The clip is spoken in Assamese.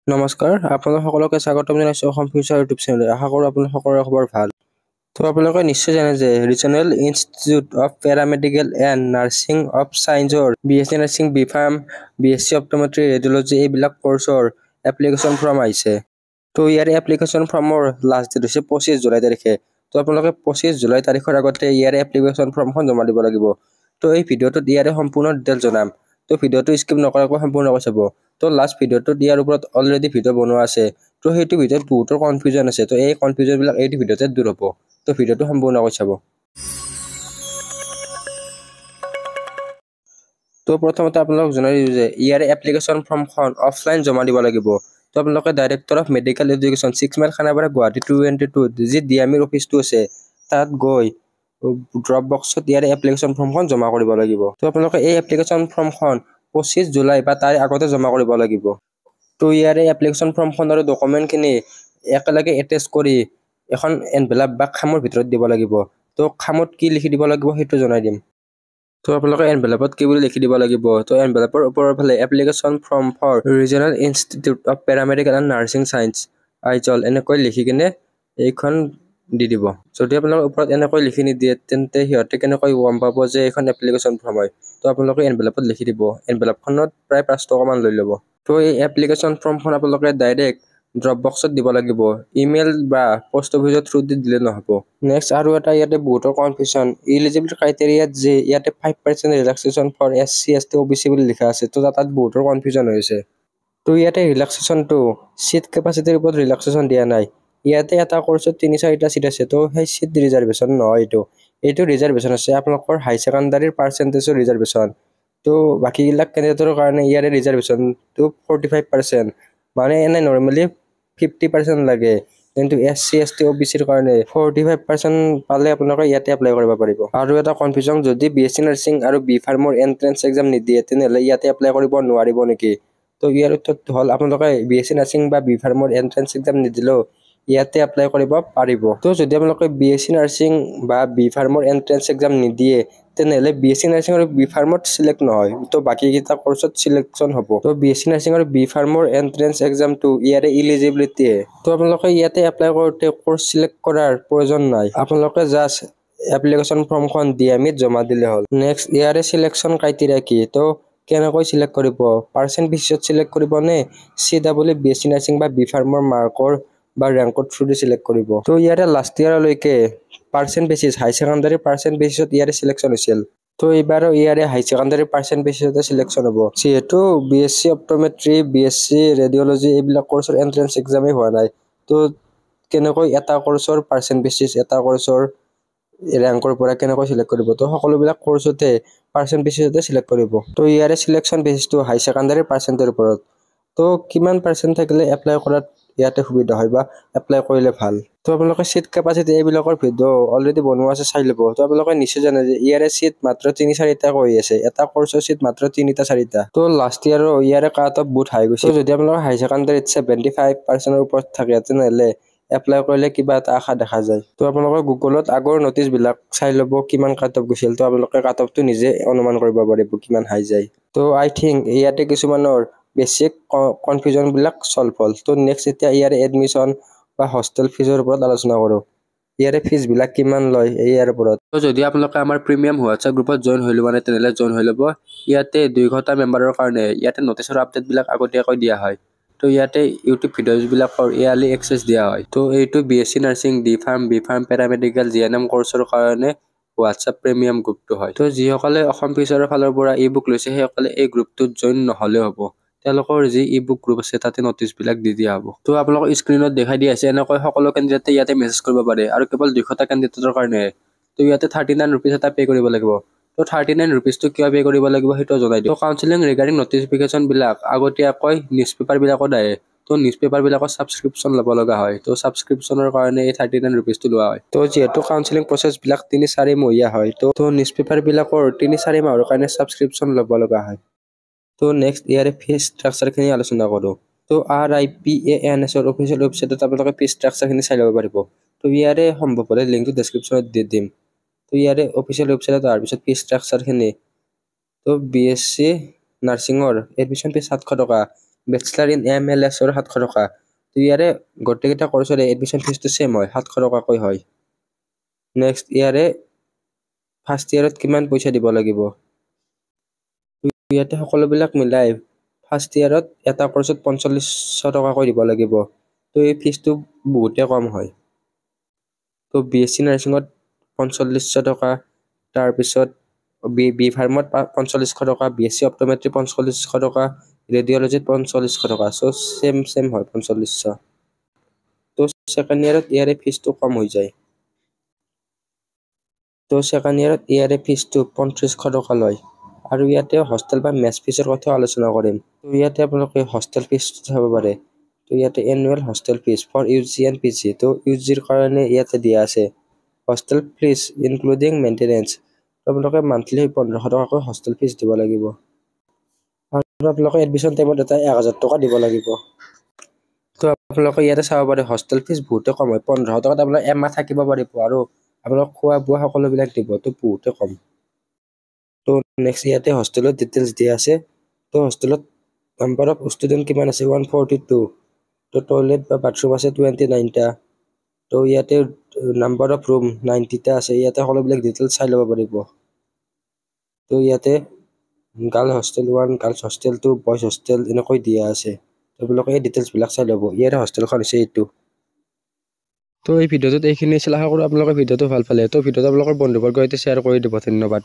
নমস্কাৰ আপোনালোক সকলোকে স্বাগতম জনাইছো অসম ফিউচাৰ ইউটিউব চেনেললৈ। আশা কৰোঁ আপোনালোক সকলোৰে খবৰ ভাল। তো আপোনালোকে নিশ্চয় জানে যে regional institute of paramedical and nursing of ছায়েন্সৰ BSc nursing, B.Pharm, BSc optometry, radiology এইবিলাক কোৰ্চৰ এপ্লিকেশ্যন ফৰ্ম আহিছে। তো ইয়াৰ এপ্লিকেশ্যন ফৰ্মৰ লাষ্ট ডেট হৈছে 25 জুলাই তাৰিখে। তো আপোনালোকে 25 জুলাই তাৰিখৰ আগতে ইয়াৰ এপ্লিকেশ্যন ফৰ্মখন জমা দিব লাগিব। তো এই ভিডিঅ'টোত ইয়াৰে সম্পূৰ্ণ ডিটেইলছ জনাম। তো ভিডিঅ'টো স্কিপ নকৰাকৈ সম্পূৰ্ণকৈ চাব। তো লাষ্ট ভিডিঅ'টোত ইয়াৰ ওপৰত অলৰেডি ভিডিঅ' বনোৱা আছে। তো সেইটো ভিডিঅ'ত বহুতৰ কনফিউজন আছে। তো এই কনফিউজনবিলাক এই ভিডিঅ'তে দূৰ হ'ব। তো ভিডিঅ'টো সম্পূৰ্ণকৈ চাব। তো প্ৰথমতে আপোনালোকক জনাই দিওঁ যে ইয়াৰে এপ্লিকেশ্যন ফৰ্মখন অফলাইন জমা দিব লাগিব। তো আপোনালোকে director of medical education 6 mile Khanapara Guwahati 222 যি DMEৰ অফিচটো আছে তাত গৈ ড্ৰপ বক্সত ইয়াৰে এপ্লিকেশ্যন ফৰ্মখন জমা কৰিব লাগিব। তো আপোনালোকে এই এপ্লিকেশ্যন ফৰ্মখন 25 জুলাই বা তাৰ আগতে জমা কৰিব লাগিব। তো ইয়াৰে এপ্লিকেশ্যন ফৰ্মখন আৰু ডকুমেণ্টখিনি একেলগে এটেচ কৰি এখন এনভেলাপ বা খামৰ ভিতৰত দিব লাগিব। তো খামত কি লিখি দিব লাগিব সেইটো জনাই দিম। তো আপোনালোকে এনভেলাপত কি বুলি লিখি দিব লাগিব। তো এনভেলাপৰ ওপৰৰ ফালে application form for regional institute of paramedical and nursing science Aizawl এনেকৈ লিখি কিনে এইখন দি দিব। যদি আপোনালোকে ওপৰত এনেকৈ লিখি নিদিয়ে তেন্তে সিহঁতে কেনেকৈ গম পাব যে এইখন এপ্লিকেশ্যন ফৰ্ম হয়। তো আপোনালোকে এনভেলাপত লিখি দিব। এনভেলাপখনত প্ৰায় 5 টকামান লৈ ল'ব। তো এই এপ্লিকেশ্যন ফৰ্মখন আপোনালোকে ডাইৰেক্ট ড্ৰপ বক্সত দিব লাগিব। ইমেইল বা পোষ্ট অফিচৰ থ্ৰু দি দিলে নহ'ব। নেক্সট আৰু এটা ইয়াতে বহুতৰ কনফিউজন, ইলিজিবিলিটি ক্ৰাইটেৰিয়াত যে ইয়াতে 5% relaxation for SC ST OBC বুলি লিখা আছে। তো তাত বহুতৰ কনফিউজন হৈছে। তো ইয়াতে ৰিলেক্সেশ্যনটো চিট কেপাচিটিৰ ওপৰত ৰিলেক্সেশ্যন দিয়া নাই। ইয়াতে এটা কোৰ্চত 3-4টা চিট আছে। তো সেই চিট ৰিজাৰ্ভেশ্যন নহয় এইটো ৰিজাৰ্ভেশ্যন আছে আপোনালোকৰ হাই ছেকেণ্ডাৰীৰ পাৰ্চেণ্টেজৰ ৰিজাৰ্ভেশ্যন। তো বাকীবিলাক কেণ্ডিডেটৰ কাৰণে ইয়াৰে ৰিজাৰ্ভেশ্যনটো 45%। মানে এনে নৰ্মেলি 50% লাগে, কিন্তু SC ST OBCৰ কাৰণে 45% পালে আপোনালোকে ইয়াতে এপ্লাই কৰিব পাৰিব। আৰু এটা কনফিউজন, যদি BSc নাৰ্ছিং আৰু B.Pharmৰ এণ্ট্ৰেন্স এক্সাম নিদিয়ে তেনেহ'লে ইয়াতে এপ্লাই কৰিব নোৱাৰিব নেকি। তো ইয়াৰ উত্তৰটো হ'ল আপোনালোকে BSc নাৰ্ছিং বা B.Pharmৰ এণ্ট্ৰেন্স এক্সাম নিদিলেও ইয়াতে এপ্লাই কৰিব পাৰিব। তো যদি আপোনালোকে BSc নাৰ্ছিং বা B.Pharmৰ এণ্ট্ৰেন্স এক্সাম নিদিয়ে তেনেহ'লে BSc নাৰ্ছিং আৰু B.Pharmত চিলেক্ট নহয়। তো বাকীকেইটা কোৰ্চত চিলেকশ্যন হ'ব। তো BSc নাৰ্ছিং আৰু B.Pharmৰ এণ্ট্ৰেন্স এক্সামটো ইয়াৰে ইলিজিবিলিটিয়ে। তো আপোনালোকে ইয়াতে এপ্লাই কৰোঁতে কোৰ্চ চিলেক্ট কৰাৰ প্ৰয়োজন নাই। আপোনালোকে জাষ্ট এপ্লিকেশ্যন ফৰ্মখন DMEত জমা দিলে হ'ল। নেক্সট ইয়াৰে চিলেকশ্যন ক্ৰাইটেৰিয়া কি। তো কেনেকৈ চিলেক্ট কৰিব, পাৰ্চেণ্ট বেচিছত চিলেক্ট কৰিব নে CW BSc নাৰ্ছিং বা B.Pharmৰ মাৰ্কৰ বা ৰেংকৰ থ্ৰু দি চিলেক্ট কৰিব। তো ইয়াৰে লাষ্ট ইয়াৰলৈকে পাৰ্চেণ্ট বেচিছ হাই ছেকেণ্ডাৰী পাৰ্চেণ্ট বেচিছত ইয়াৰে চিলেকশ্যন হৈছিল। তো এইবাৰো ইয়াৰে হাই ছেকেণ্ডাৰী পাৰ্চেণ্ট বেচিছতে চিলেকশ্যন হ'ব। যিহেতু BSc অপট'মেট্ৰি, BSc ৰেডিঅ'লজি এইবিলাক কোৰ্চৰ এণ্ট্ৰেন্স এক্সামেই হোৱা নাই। তো কেনেকৈ এটা কোৰ্চৰ পাৰ্চেণ্ট বেচিছ এটা কোৰ্চৰ ৰেংকৰ পৰা কেনেকৈ চিলেক্ট কৰিব। তো সকলোবিলাক কোৰ্চতে পাৰ্চেণ্ট বেচিছতে চিলেক্ট কৰিব। তো ইয়াৰে চিলেকশ্যন বেচিছটো হাই ছেকেণ্ডাৰী পাৰ্চেণ্টৰ ওপৰত। তো কিমান পাৰ্চেণ্ট থাকিলে এপ্লাই কৰাত ইয়াতে সুবিধা হয় বা এপ্লাই কৰিলে ভাল। তো আপোনালোকে চিট কেপাচিটি এইবিলাকৰ ভিডিঅ' অলৰেডি বনোৱা আছে, চাই ল'ব। তো আপোনালোকে নিশ্চয় জানে যে ইয়াৰে চিট মাত্ৰ 3-4টা কৰি আছে। এটা কোৰ্চৰ চিট মাত্ৰ 3-4টা। তো লাষ্ট ইয়াৰো ইয়াৰে কাট অফ বহুত হাই গৈছে। যদি আপোনালোকৰ হাই ছেকেণ্ডাৰীত 75%ৰ ওপৰত থাকে তেনেহ'লে এপ্লাই কৰিলে কিবা এটা আশা দেখা যায়। তো আপোনালোকে গুগলত আগৰ নটিচবিলাক চাই ল'ব কিমান কাট অফ গৈছিল। তো আপোনালোকে কাট অফটো নিজে অনুমান কৰিব পাৰিব কিমান হাই যায়। তো আই থিংক ইয়াতে কিছুমানৰ বেছিক কনফিউজনবিলাক চল্ভ হ'ল। তো নেক্সট এতিয়া ইয়াৰে এডমিশ্যন বা হোষ্টেল ফিজৰ ওপৰত আলোচনা কৰোঁ। ইয়াৰে ফিজবিলাক কিমান লয় ইয়াৰ ওপৰত। তো যদি আপোনালোকে আমাৰ প্ৰিমিয়াম হোৱাটছআপ গ্ৰুপত জইন হৈ লোৱা নাই তেনেহ'লে জইন হৈ ল'ব। ইয়াতে 2 ঘণ্টা মেম্বাৰৰ কাৰণে ইয়াতে নটিচৰ আপডেটবিলাক আগতীয়াকৈ দিয়া হয়। তো ইয়াতে ইউটিউব ভিডিঅ'জবিলাকৰ ইয়াৰলি এক্সেছ দিয়া হয়। তো এইটো BSc nursing, B.Pharm paramedical GNM কোৰ্চৰ কাৰণে হোৱাটছআপ প্ৰিমিয়াম গ্ৰুপটো হয়। তো যিসকলে অসম ফিউচাৰৰ ফালৰ পৰা ই-বুক লৈছে সেইসকলে এই গ্ৰুপটোত জইন নহ'লেও হ'ব। তেওঁলোকৰ যি ই-বুক গ্ৰুপ আছে তাতে নটিচবিলাক দি দিয়া হ'ব। তো আপোনালোকৰ স্ক্ৰীনত দেখাই দিয়া আছে এনেকৈ সকলো কেণ্ডিডেটে ইয়াতে মেছেজ কৰিব পাৰে আৰু কেৱল 200টা কেণ্ডিডেটৰ কাৰণে। তো ইয়াতে 39 ৰুপিজ এটা পে' কৰিব লাগিব। তো 39 ৰুপিজটো কিয় পে' কৰিব লাগিব সেইটো জনাই দিওঁ। তো কাউন্সেলিং ৰিগাৰ্ডিং নটিফিকেশ্যনবিলাক আগতীয়াকৈ নিউজ পেপাৰবিলাকত আহে। তো নিউজ পেপাৰবিলাকৰ ছাবস্ক্ৰিপশ্যন ল'ব লগা হয়। তো ছাবস্ক্ৰিপশ্যনৰ কাৰণে এই 39 ৰুপিজটো লোৱা হয়। তো যিহেতু কাউন্সেলিং প্ৰচেছবিলাক 3-4 মহীয়া হয়, তো নিউজ পেপাৰবিলাকৰ 3-4 মাহৰ কাৰণে ছাবস্ক্ৰিপশ্যন ল'ব লগা হয়। তো নেক্সট ইয়াৰে ফিজ ষ্ট্ৰাকচাৰখিনি আলোচনা কৰোঁ। তো RIPANSৰ অফিচিয়েল ৱেবছাইটত আপোনালোকে ফিজ ষ্ট্ৰাকচাৰখিনি চাই ল'ব পাৰিব। তো ইয়াৰে সম্ভৱ হ'লে লিংকটো ডেছক্ৰিপশ্যনত দি দিম। তো ইয়াৰে অফিচিয়েল ৱেবছাইটত অহাৰ পিছত ফিজ ষ্ট্ৰাকচাৰখিনি। তো BSc নাৰ্ছিঙৰ এডমিশ্যন ফিজ 700 টকা, বেচলাৰ ইন MLS ৰ 700 টকা। তো ইয়াৰে গোটেইকেইটা কৰ্চৰ এডমিশ্যন ফিজটো ছেম হয়, 700 টকাকৈ হয়। নেক্সট ইয়াৰে ফাৰ্ষ্ট ইয়াৰত কিমান পইচা দিব লাগিব। ইয়াতে সকলোবিলাক মিলাই ফাৰ্ষ্ট ইয়াৰত এটা কৰ্চত 4500 টকাকৈ দিব লাগিব। তো এই ফিজটো বহুতে কম হয়। তো BSc নাৰ্ছিঙত 4500 টকা, তাৰপিছত বি ফাৰ্মত 4500 টকা, BSc অপট'মেট্ৰি 4500 টকা, ৰেডিঅ'লজিত 4500 টকা। চ' ছেম হয় 4500। তো ছেকেণ্ড ইয়াৰত ইয়াৰে ফিজটো কম হৈ যায়। তো ছেকেণ্ড ইয়াৰত ইয়াৰে ফিজটো 3500 টকা লয়। আৰু ইয়াতে হোষ্টেল বা মেছ ফিজৰ কথা আলোচনা কৰিম। তো ইয়াতে আপোনালোকে হোষ্টেল ফিজ চাব পাৰে। তো ইয়াতে annual hostel fees for UG and PG। তো UGৰ কাৰণে ইয়াতে দিয়া আছে হোষ্টেল ফিজ ইনক্লুডিং মেইনটেনেন্স। আপোনালোকে মান্থলি 1500 টকাকৈ হোষ্টেল ফিজ দিব লাগিব। আৰু আপোনালোকে এডমিশ্যন টাইমত এটা 1000 টকা দিব লাগিব। তো আপোনালোকে ইয়াতে চাব পাৰে হোষ্টেল ফিজ বহুতে কম হয়। 1500 টকাত আপোনালোকে এমাহ থাকিব পাৰিব আৰু আপোনালোক খোৱা বোৱা সকলোবিলাক দিব। তো বহুতে কম। তো নেক্সট ইয়াতে হোষ্টেলৰ ডিটেইলছ দিয়া আছে। তো হোষ্টেলত নাম্বাৰ অফ ষ্টুডেণ্ট কিমান আছে 142। তো টয়লেট বা বাথৰুম আছে 29টা। তো ইয়াতে নাম্বাৰ অফ ৰুম 90টা আছে। ইয়াতে সকলোবিলাক ডিটেইলছ চাই ল'ব পাৰিব। তো ইয়াতে girl hostel 1, girls hostel 2, boys hostel এনেকৈ দিয়া আছে। আপোনালোকে এই ডিটেইলছবিলাক চাই ল'ব। ইয়াৰে হোষ্টেলখন হৈছে এইটো। তো এই ভিডিঅ'টোত এইখিনি আছিল। আশা কৰোঁ আপোনালোকে ভিডিঅ'টো ভাল পালে। তো ভিডিঅ'টো আপোনালোকৰ বন্ধুবৰ্গৰ সৈতে শ্বেয়াৰ কৰি দিব। ধন্যবাদ।